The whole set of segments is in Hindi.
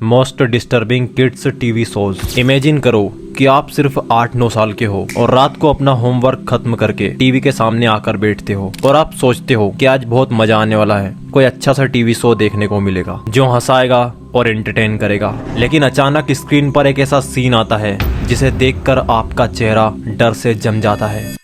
Most disturbing kids TV shows. Imagine करो कि आप सिर्फ 8-9 साल के हो और रात को अपना होमवर्क खत्म करके टीवी के सामने आकर बैठते हो और आप सोचते हो कि आज बहुत मजा आने वाला है, कोई अच्छा सा टीवी शो देखने को मिलेगा जो हंसाएगा और एंटरटेन करेगा। लेकिन अचानक स्क्रीन पर एक ऐसा सीन आता है जिसे देखकर आपका चेहरा डर से जम जाता है।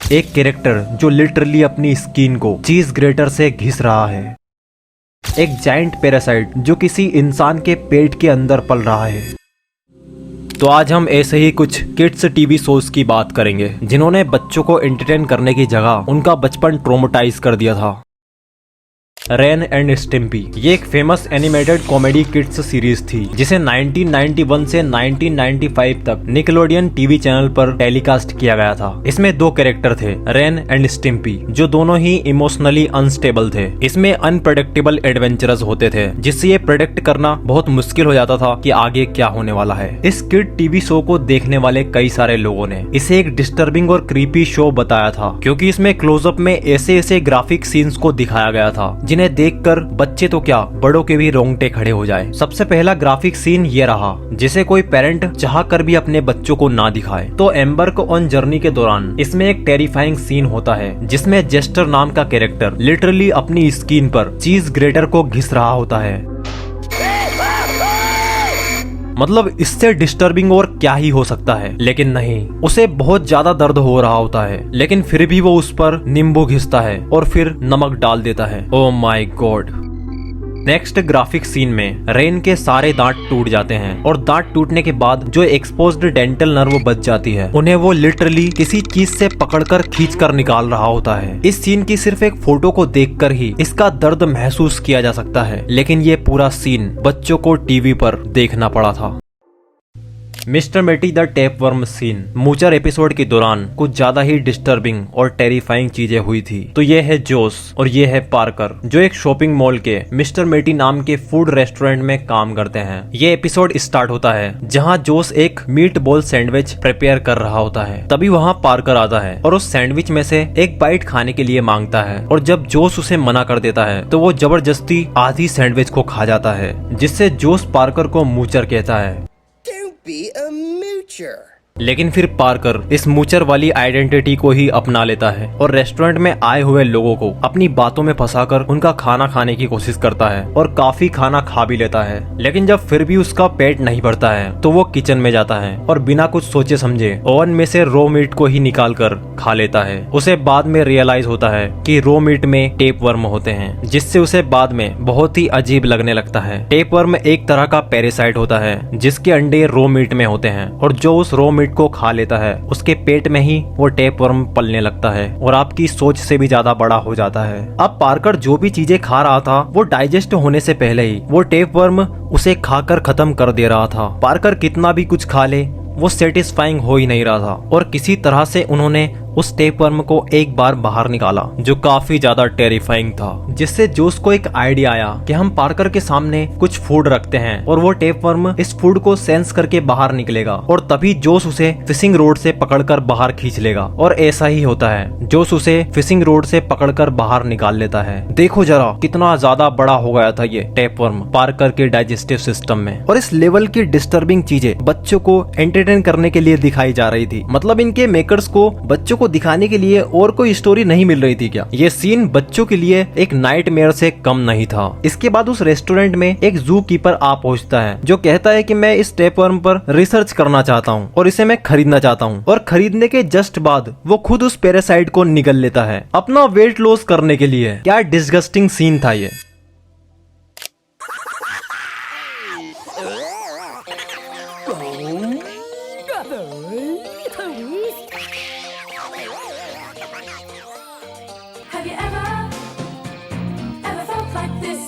एक कैरेक्टर जो लिटरली अपनी स्किन को चीज ग्रेटर से घिस रहा है। एक जायंट पैरासाइट जो किसी इंसान के पेट के अंदर पल रहा है। तो आज हम ऐसे ही कुछ किड्स टीवी शोज की बात करेंगे जिन्होंने बच्चों को एंटरटेन करने की जगह उनका बचपन ट्रोमेटाइज कर दिया था। रेन एंड स्टिम्पी ये एक famous animated comedy kids series थी जिसे 1991 से 1995 तक निकलोडियन टीवी चैनल पर टेलीकास्ट किया गया था। इसमें दो कैरेक्टर थे, रेन एंड स्टिम्पी, जो दोनों ही इमोशनली अनस्टेबल थे। इसमें अनप्रेडिक्टेबल एडवेंचरस होते थे जिससे ये प्रेडिक्ट करना बहुत मुश्किल हो जाता था कि आगे क्या होने वाला है। इस किड टीवी शो को देखने वाले कई सारे लोगों ने इसे एक डिस्टर्बिंग और क्रीपी शो बताया था क्योंकि इसमें क्लोजअप में ऐसे ऐसे ग्राफिक सीन्स को दिखाया गया था जिन्हें देखकर बच्चे तो क्या बड़ों के भी रोंगटे खड़े हो जाए। सबसे पहला ग्राफिक सीन ये रहा जिसे कोई पेरेंट चाह कर भी अपने बच्चों को ना दिखाए। तो एम्बर्क ऑन जर्नी के दौरान इसमें एक टेरिफाइंग सीन होता है जिसमें जेस्टर नाम का कैरेक्टर लिटरली अपनी स्किन पर चीज ग्रेटर को घिस रहा होता है। मतलब इससे डिस्टर्बिंग और क्या ही हो सकता है, लेकिन नहीं, उसे बहुत ज्यादा दर्द हो रहा होता है लेकिन फिर भी वो उस पर नींबू घिसता है और फिर नमक डाल देता है। Oh my god. Next graphic scene में रेन के सारे दांत टूट जाते हैं और दांत टूटने के बाद जो एक्सपोज्ड डेंटल नर्व बच जाती है उन्हें वो लिटरली किसी चीज से पकड़कर खींचकर निकाल रहा होता है। इस सीन की सिर्फ एक फोटो को देखकर ही इसका दर्द महसूस किया जा सकता है, लेकिन ये पूरा सीन बच्चों को टीवी पर देखना पड़ा था। मिस्टर मेटी द टेपवर्म सीन मूचर एपिसोड के दौरान कुछ ज्यादा ही डिस्टर्बिंग और टेरिफाइंग चीजें हुई थी। तो ये है जोस और ये है पार्कर जो एक शॉपिंग मॉल के मिस्टर मेटी नाम के फूड रेस्टोरेंट में काम करते हैं। ये एपिसोड स्टार्ट होता है जहां जोस एक मीट बॉल सैंडविच प्रिपेयर कर रहा होता है। तभी वहां पार्कर आता है और उस सैंडविच में से एक बाइट खाने के लिए मांगता है और जब जोस उसे मना कर देता है तो वो जबरदस्ती आधी सैंडविच को खा जाता है, जिससे जोस पार्कर को मूचर कहता है। Be a moocher. लेकिन फिर पार्कर इस मूचर वाली आइडेंटिटी को ही अपना लेता है और रेस्टोरेंट में आए हुए लोगों को अपनी बातों में फंसाकर उनका खाना खाने की कोशिश करता है और काफी खाना खा भी लेता है। लेकिन जब फिर भी उसका पेट नहीं भरता है तो वो किचन में जाता है और बिना कुछ सोचे समझे ओवन में से रॉ मीट को ही निकाल कर खा लेता है। उसे बाद में रियलाइज होता है कि रॉ मीट में टेपवर्म होते हैं, जिससे उसे बाद में बहुत ही अजीब लगने लगता है। टेपवर्म एक तरह का पैरासाइट होता है जिसके अंडे रॉ मीट में होते हैं और जो उस रॉ मीट को खा लेता है उसके पेट में ही वो टेपवर्म पलने लगता है और आपकी सोच से भी ज्यादा बड़ा हो जाता है। अब पार्कर जो भी चीजें खा रहा था वो डाइजेस्ट होने से पहले ही वो टेपवर्म उसे खाकर खत्म कर दे रहा था। पार्कर कितना भी कुछ खा ले वो सेटिस्फाइंग हो ही नहीं रहा था और किसी तरह से उन्होंने उस टेपवर्म को एक बार बाहर निकाला जो काफी ज्यादा टेरिफाइंग था, जिससे जोस को एक आइडिया आया कि हम पार्कर के सामने कुछ फूड रखते हैं और वो टेपवर्म इस फूड को सेंस करके बाहर निकलेगा और तभी जोस उसे फिशिंग रोड से पकड़कर बाहर खींच लेगा। और ऐसा ही होता है, जोस उसे फिशिंग रोड से पकड़कर बाहर निकाल लेता है। देखो जरा कितना ज्यादा बड़ा हो गया था ये टेपवर्म पार्कर के डाइजेस्टिव सिस्टम में। और इस लेवल की डिस्टर्बिंग चीजें बच्चों को एंटरटेन करने के लिए दिखाई जा रही थी। मतलब इनके मेकर्स को बच्चों को दिखाने के लिए और कोई स्टोरी नहीं मिल रही थी क्या? ये सीन बच्चों के लिए एक नाइटमेयर से कम नहीं था। इसके बाद उस रेस्टोरेंट में एक जू कीपर आ पहुंचता है जो कहता है कि मैं इस टेपवर्म पर रिसर्च करना चाहता हूं और इसे मैं खरीदना चाहता हूं। और खरीदने के जस्ट बाद वो खुद उस पैरासाइट को निगल लेता है अपना वेट लॉस करने के लिए। क्या डिस्गस्टिंग सीन था ये। Have you ever felt like this?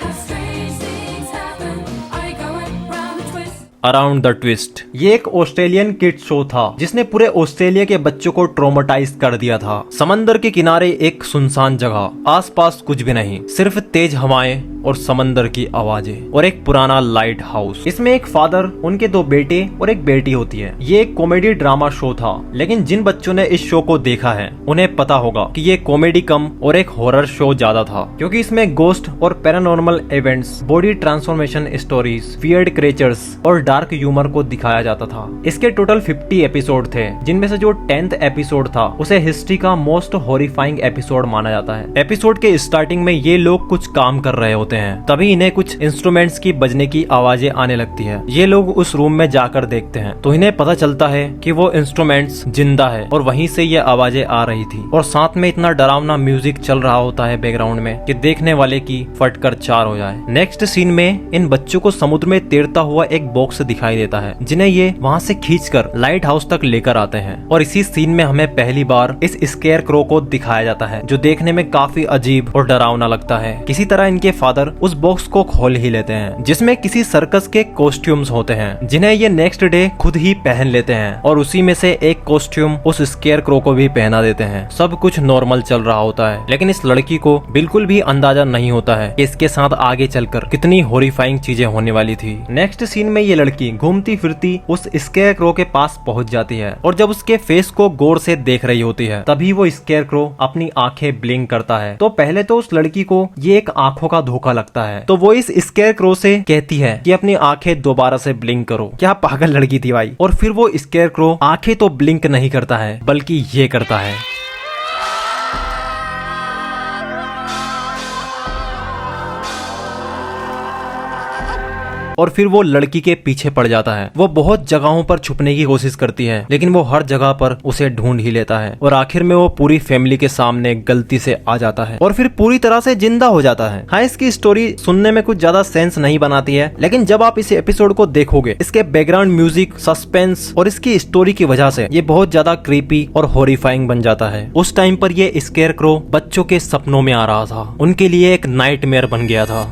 How strange things happen. Are you going round the twist? Around the twist ये एक ऑस्ट्रेलियन किड शो था जिसने पूरे ऑस्ट्रेलिया के बच्चों को ट्रोमेटाइज कर दिया था। समंदर के किनारे एक सुनसान जगह, आसपास कुछ भी नहीं, सिर्फ तेज हवाएं और समंदर की आवाजें और एक पुराना लाइट हाउस। इसमें एक फादर, उनके 2 बेटे और एक बेटी होती है। ये एक कॉमेडी ड्रामा शो था, लेकिन जिन बच्चों ने इस शो को देखा है उन्हें पता होगा कि ये कॉमेडी कम और एक हॉरर शो ज्यादा था, क्योंकि इसमें गोस्ट और paranormal events, body transformation stories, weird creatures और डार्क ह्यूमर को दिखाया जाता था। इसके टोटल 50 एपिसोड थे, जिनमें से जो 10th एपिसोड था उसे हिस्ट्री का मोस्ट हॉरिफाइंग एपिसोड माना जाता है। एपिसोड के स्टार्टिंग में ये लोग कुछ काम कर रहे होते हैं, तभी इन्हें कुछ इंस्ट्रूमेंट्स की बजने की आवाजें आने लगती है। ये लोग उस रूम में जाकर देखते हैं तो इन्हें पता चलता है कि वो इंस्ट्रूमेंट्स जिंदा है और वहीं से ये आवाजें आ रही थी, और साथ में इतना डरावना म्यूजिक चल रहा होता है बैकग्राउंड में कि देखने वाले की फटकर 4 हो जाए। नेक्स्ट सीन में इन बच्चों को समुद्र में तैरता हुआ एक बॉक्स दिखाई देता है, जिन्हें ये वहाँ से खींचकर लाइट हाउस तक लेकर आते हैं, और इसी सीन में हमें पहली बार इस स्केयर क्रो को दिखाया जाता है, जो देखने में काफी अजीब और डरावना लगता है। किसी तरह इनके फादर उस बॉक्स को खोल ही लेते हैं, जिसमें किसी सर्कस के कॉस्ट्यूम्स होते हैं, जिन्हें ये नेक्स्ट डे खुद ही पहन लेते हैं, और उसी में से एक कॉस्ट्यूम उस स्केयर क्रो को भी पहना देते हैं। सब कुछ नॉर्मल चल रहा होता है, लेकिन इस लड़की को बिल्कुल भी अंदाजा नहीं होता है कि इसके साथ आगे चलकर कितनी हॉरिफाइंग चीजें होने वाली थी। नेक्स्ट सीन में ये लड़की घूमती फिरती उस स्केयर क्रो के पास पहुंच जाती है, और जब उसके फेस को गौर से देख रही होती है तभी वो स्केयर क्रो अपनी आंखें ब्लिंक करता है। तो पहले तो उस लड़की को ये एक आंखों का धोखा लगता है, तो वो इस स्केयर क्रो से कहती है कि अपनी आंखें दोबारा से ब्लिंक करो। क्या पागल लड़की थी भाई। और फिर वो स्केयर क्रो आंखें तो ब्लिंक नहीं करता है, बल्कि ये करता है। और फिर वो लड़की के पीछे पड़ जाता है। वो बहुत जगहों पर छुपने की कोशिश करती है, लेकिन वो हर जगह पर उसे ढूंढ ही लेता है, और आखिर में वो पूरी फैमिली के सामने गलती से आ जाता है और फिर पूरी तरह से जिंदा हो जाता है। हाँ, इसकी स्टोरी सुनने में कुछ ज्यादा सेंस नहीं बनाती है, लेकिन जब आप इस एपिसोड को देखोगे, इसके बैकग्राउंड म्यूजिक, सस्पेंस और इसकी स्टोरी की वजह से ये बहुत ज्यादा क्रीपी और हॉरिफाइंग बन जाता है। उस टाइम पर ये स्केयर क्रो बच्चों के सपनों में आ रहा था, उनके लिए एक नाइटमेयर बन गया था।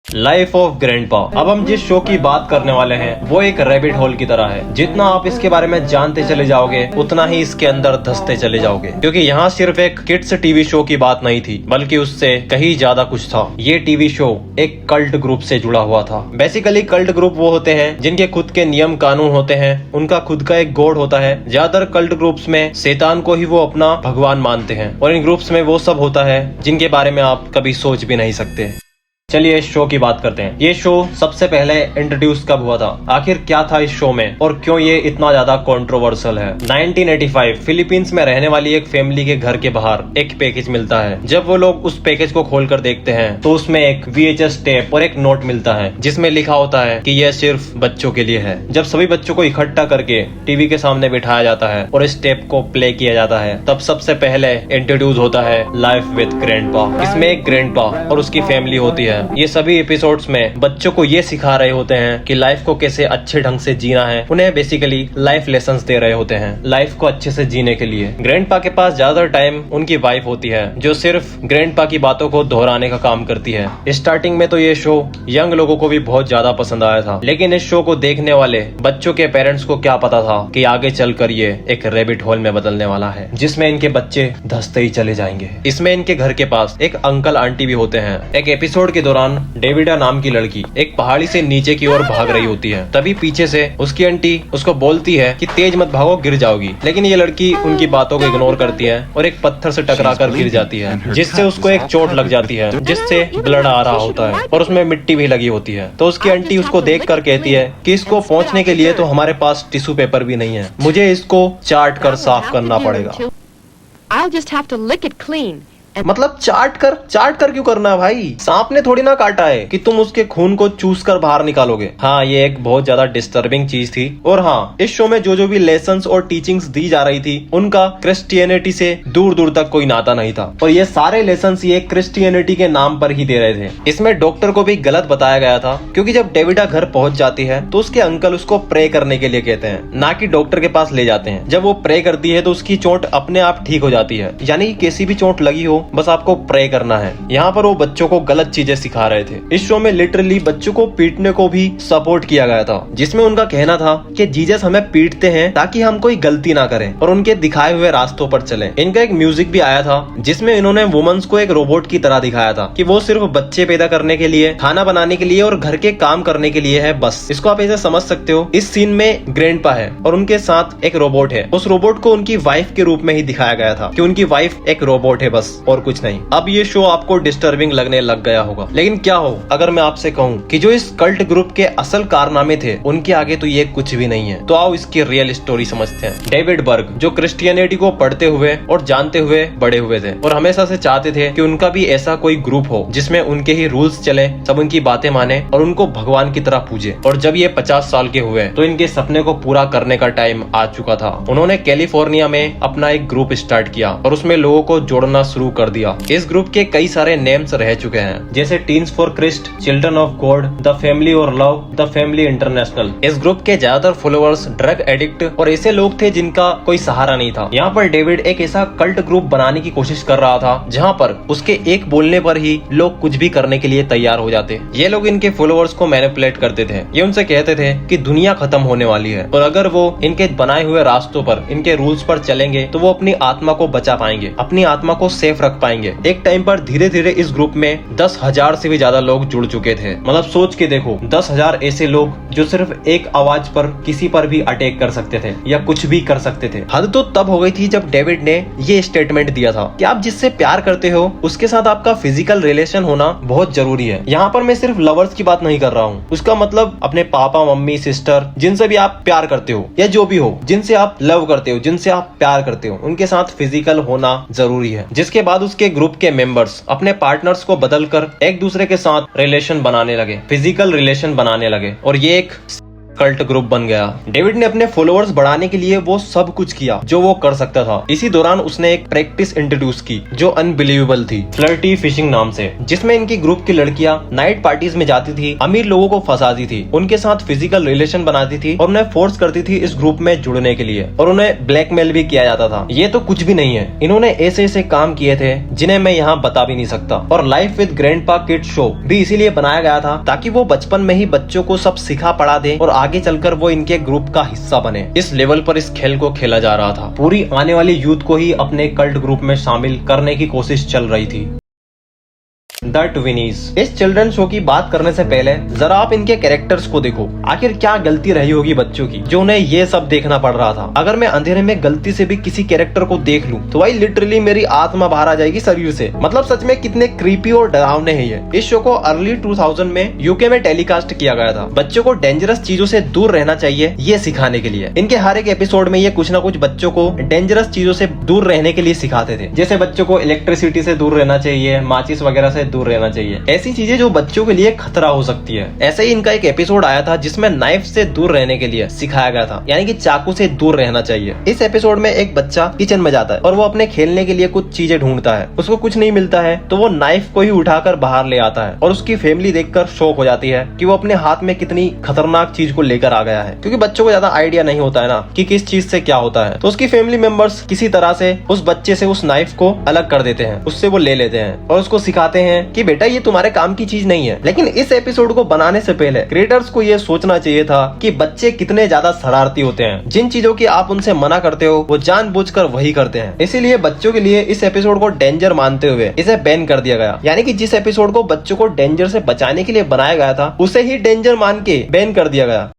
Life of grandpa. अब हम जिस शो की बात करने वाले हैं वो एक रैबिट होल की तरह है। जितना आप इसके बारे में जानते चले जाओगे उतना ही इसके अंदर धंसते चले जाओगे, क्योंकि यहाँ सिर्फ एक किड्स टीवी शो की बात नहीं थी, बल्कि उससे कहीं ज्यादा कुछ था। ये टीवी शो एक कल्ट ग्रुप से जुड़ा हुआ था। बेसिकली कल्ट ग्रुप वो होते हैं जिनके खुद के नियम कानून होते हैं, उनका खुद का एक गॉड होता है। ज्यादातर कल्ट ग्रुप्स में शैतान को ही वो अपना भगवान मानते हैं, और इन ग्रुप्स में वो सब होता है जिनके बारे में आप कभी सोच भी नहीं सकते। चलिए इस शो की बात करते हैं। ये शो सबसे पहले इंट्रोड्यूस कब हुआ था, आखिर क्या था इस शो में, और क्यों ये इतना ज्यादा कंट्रोवर्शियल है। 1985 फिलीपींस में रहने वाली एक फैमिली के घर के बाहर एक पैकेज मिलता है। जब वो लोग उस पैकेज को खोलकर देखते हैं तो उसमें एक VHS टेप और एक नोट मिलता है, जिसमें लिखा होता है कि यह सिर्फ बच्चों के लिए है। जब सभी बच्चों को इकट्ठा करके टीवी के सामने बिठाया जाता है और इस टेप को प्ले किया जाता है, तब सबसे पहले इंट्रोड्यूस होता है लाइफ विद ग्रैंडपा। इसमें एक ग्रैंडपा और उसकी फैमिली होती है। ये सभी एपिसोड्स में बच्चों को ये सिखा रहे होते हैं कि लाइफ को कैसे अच्छे ढंग से जीना है। उन्हें बेसिकली लाइफ लेसन्स दे रहे होते हैं लाइफ को अच्छे से जीने के लिए। ग्रैंडपा के पास ज्यादातर टाइम उनकी वाइफ होती है, जो सिर्फ ग्रैंडपा की बातों को दोहराने का काम करती है। स्टार्टिंग में तो ये शो यंग लोगों को भी बहुत ज्यादा पसंद आया था, लेकिन इस शो को देखने वाले बच्चों के पेरेंट्स को क्या पता था कि आगे चलकर ये एक रैबिट होल में बदलने वाला है, जिसमें इनके बच्चे धंसते ही चले जाएंगे। इसमें इनके घर के पास एक अंकल आंटी भी होते हैं। एक एपिसोड के दौरान डेविडा नाम की लड़की एक पहाड़ी से नीचे की ओर भाग रही होती है। तभी पीछे से उसकी आंटी उसको बोलती है कि तेज मत भागो, गिर जाओगी। लेकिन ये लड़की उनकी बातों को इग्नोर करती है और एक पत्थर से टकराकर गिर जाती है, जिससे उसको एक चोट लग जाती है, जिससे ब्लड आ रहा होता है और उसमें मिट्टी भी लगी होती है। तो उसकी आंटी उसको देखकर कहती है कि इसको पोंछने के लिए तो हमारे पास टिश्यू पेपर भी नहीं है, मुझे इसको चाट कर साफ करना पड़ेगा। I'll just have to lick it clean. मतलब चाट कर क्यों करना है भाई? सांप ने थोड़ी ना काटा है कि तुम उसके खून को चूस कर बाहर निकालोगे। हाँ, ये एक बहुत ज्यादा डिस्टर्बिंग चीज थी। और हाँ, इस शो में जो भी लेसन्स और टीचिंग्स दी जा रही थी, उनका क्रिश्चियनिटी से दूर दूर तक कोई नाता नहीं था, और ये सारे लेसन्स ये क्रिश्चियनिटी के नाम पर ही दे रहे थे। इसमें डॉक्टर को भी गलत बताया गया था, क्योंकि जब डेविडा घर पहुंच जाती है तो उसके अंकल उसको प्रे करने के लिए कहते हैं, ना कि डॉक्टर के पास ले जाते हैं। जब वो प्रे करती है तो उसकी चोट अपने आप ठीक हो जाती है, यानी कि कैसी भी चोट लगी हो बस आपको प्रे करना है। यहाँ पर वो बच्चों को गलत चीजें सिखा रहे थे। इस शो में लिटरली बच्चों को पीटने को भी सपोर्ट किया गया था, जिसमें उनका कहना था कि जीसस हमें पीटते हैं ताकि हम कोई गलती ना करें और उनके दिखाए हुए रास्तों पर चलें। इनका एक म्यूजिक भी आया था जिसमें इन्होंने वुमेन्स को एक रोबोट की तरह दिखाया था कि वो सिर्फ बच्चे पैदा करने के लिए, खाना बनाने के लिए और घर के काम करने के लिए है बस। इसको आप ऐसे समझ सकते हो। इस सीन में ग्रैंडपा है और उनके साथ एक रोबोट है। उस रोबोट को उनकी वाइफ के रूप में ही दिखाया गया था कि उनकी वाइफ एक रोबोट है बस, और कुछ नहीं। अब ये शो आपको डिस्टर्बिंग लगने लग गया होगा, लेकिन क्या हो अगर मैं आपसे कहूँ कि जो इस कल्ट ग्रुप के असल कारनामे थे उनके आगे तो ये कुछ भी नहीं है। तो आओ इसकी रियल स्टोरी समझते हैं। डेविड बर्ग जो क्रिश्चियनिटी को पढ़ते हुए और जानते हुए बड़े हुए थे और हमेशा से चाहते थे कि उनका भी ऐसा कोई ग्रुप हो जिसमें उनके ही रूल्स चले, सब उनकी बातें माने और उनको भगवान की तरह पूजे। और जब ये 50 साल के हुए तो इनके सपने को पूरा करने का टाइम आ चुका था। उन्होंने कैलिफोर्निया में अपना एक ग्रुप स्टार्ट किया और उसमें लोगों को जोड़ना शुरू कर दिया। इस ग्रुप के कई सारे नेम्स रह चुके हैं, जैसे teens for Christ, children of God, the family और लव, द फैमिली इंटरनेशनल। इस ग्रुप के ज्यादातर फॉलोअर्स ड्रग एडिक्ट और ऐसे लोग थे जिनका कोई सहारा नहीं था। यहाँ पर डेविड एक ऐसा कल्ट ग्रुप बनाने की कोशिश कर रहा था जहाँ पर उसके एक बोलने पर ही लोग कुछ भी करने के लिए तैयार हो जाते। ये लोग इनके फॉलोअर्स को मैनिपुलेट करते थे। ये उनसे कहते थे कि दुनिया खत्म होने वाली है और अगर वो इनके बनाए हुए रास्तों पर, इनके रूल्स पर चलेंगे तो वो अपनी आत्मा को बचा पाएंगे, अपनी आत्मा को सेफ रख पाएंगे। एक टाइम पर धीरे धीरे इस ग्रुप में 10,000 से भी ज्यादा लोग जुड़ चुके थे। मतलब सोच के देखो, 10,000 ऐसे लोग जो सिर्फ एक आवाज पर किसी पर भी अटैक कर सकते थे या कुछ भी कर सकते थे। हद तो तब हो गई थी जब डेविड ने ये स्टेटमेंट दिया था कि आप जिससे प्यार करते हो उसके साथ आपका फिजिकल रिलेशन होना बहुत जरूरी है। यहाँ पर मैं सिर्फ लवर्स की बात नहीं कर रहा हूँ, उसका मतलब अपने पापा, मम्मी, सिस्टर, जिनसे भी आप प्यार करते हो या जो भी हो, जिनसे आप लव करते हो, जिनसे आप प्यार करते हो, उनके साथ फिजिकल होना जरूरी है। जिसके बाद उसके ग्रुप के मेंबर्स अपने पार्टनर्स को बदलकर एक दूसरे के साथ रिलेशन बनाने लगे, फिजिकल रिलेशन बनाने लगे और ये एक कल्ट ग्रुप बन गया। डेविड ने अपने फॉलोअर्स बढ़ाने के लिए वो सब कुछ किया जो वो कर सकता था। इसी दौरान उसने एक प्रैक्टिस इंट्रोड्यूस की जो अनबिलीवेबल थी, फ्लर्टी फिशिंग नाम से, जिसमें इनकी ग्रुप की लड़कियां नाइट पार्टीज में जाती थी, अमीर लोगों को फंसाती थी, उनके साथ फिजिकल रिलेशन बनाती थी और उन्हें फोर्स करती थी इस ग्रुप में जुड़ने के लिए, और उन्हें ब्लैकमेल भी किया जाता था। ये तो कुछ भी नहीं है, इन्होंने ऐसे ऐसे काम किए थे जिन्हें मैं यहाँ बता भी नहीं सकता। और life with grandpa kids show भी इसीलिए बनाया गया था ताकि वो बचपन में ही बच्चों को सब सिखा पढ़ा दे और आगे चलकर वो इनके ग्रुप का हिस्सा बने। इस लेवल पर इस खेल को खेला जा रहा था। पूरी आने वाली यूथ को ही अपने कल्ट ग्रुप में शामिल करने की कोशिश चल रही थी। द ट्विनीज। इस चिल्ड्रन शो की बात करने से पहले जरा आप इनके कैरेक्टर्स को देखो। आखिर क्या गलती रही होगी बच्चों की जो उन्हें ये सब देखना पड़ रहा था। अगर मैं अंधेरे में गलती से भी किसी कैरेक्टर को देख लूं तो भाई लिटरली मेरी आत्मा बाहर आ जाएगी शरीर से। मतलब सच में कितने क्रीपी और डरावने हैं ये। इस शो को अर्ली 2000 में यूके में टेलीकास्ट किया गया था। बच्चों को डेंजरस चीजों से दूर रहना चाहिए ये सिखाने के लिए। इनके हर एक एपिसोड में ये कुछ ना कुछ बच्चों को डेंजरस चीजों से दूर रहने के लिए सिखाते थे। जैसे बच्चों को इलेक्ट्रिसिटी से दूर रहना चाहिए, माचिस वगैरह से दूर रहना चाहिए, ऐसी चीजें जो बच्चों के लिए खतरा हो सकती है। ऐसे ही इनका एक एपिसोड आया था जिसमें नाइफ से दूर रहने के लिए सिखाया गया था, यानी कि चाकू से दूर रहना चाहिए। इस एपिसोड में एक बच्चा किचन में जाता है और वो अपने खेलने के लिए कुछ चीजें ढूंढता है, उसको कुछ नहीं मिलता है तो वो नाइफ को ही उठाकर बाहर ले आता है और उसकी फैमिली देखकर शॉक हो जाती है कि वो अपने हाथ में कितनी खतरनाक चीज को लेकर आ गया है, क्योंकि बच्चों को ज्यादा आइडिया नहीं होता है ना कि किस चीज से क्या होता है। तो उसकी फैमिली मेंबर्स किसी तरह से उस बच्चे से उस नाइफ को अलग कर देते हैं, उससे वो ले लेते हैं और उसको सिखाते हैं कि बेटा ये तुम्हारे काम की चीज नहीं है। लेकिन इस एपिसोड को बनाने से पहले क्रिएटर्स को ये सोचना चाहिए था कि बच्चे कितने ज्यादा शरारती होते हैं। जिन चीजों की आप उनसे मना करते हो वो जानबूझकर वही करते हैं। इसीलिए बच्चों के लिए इस एपिसोड को डेंजर मानते हुए इसे बैन कर दिया गया। यानी कि जिस एपिसोड को बच्चों को डेंजर से बचाने के लिए बनाया गया था उसे ही डेंजर मान के बैन कर दिया गया।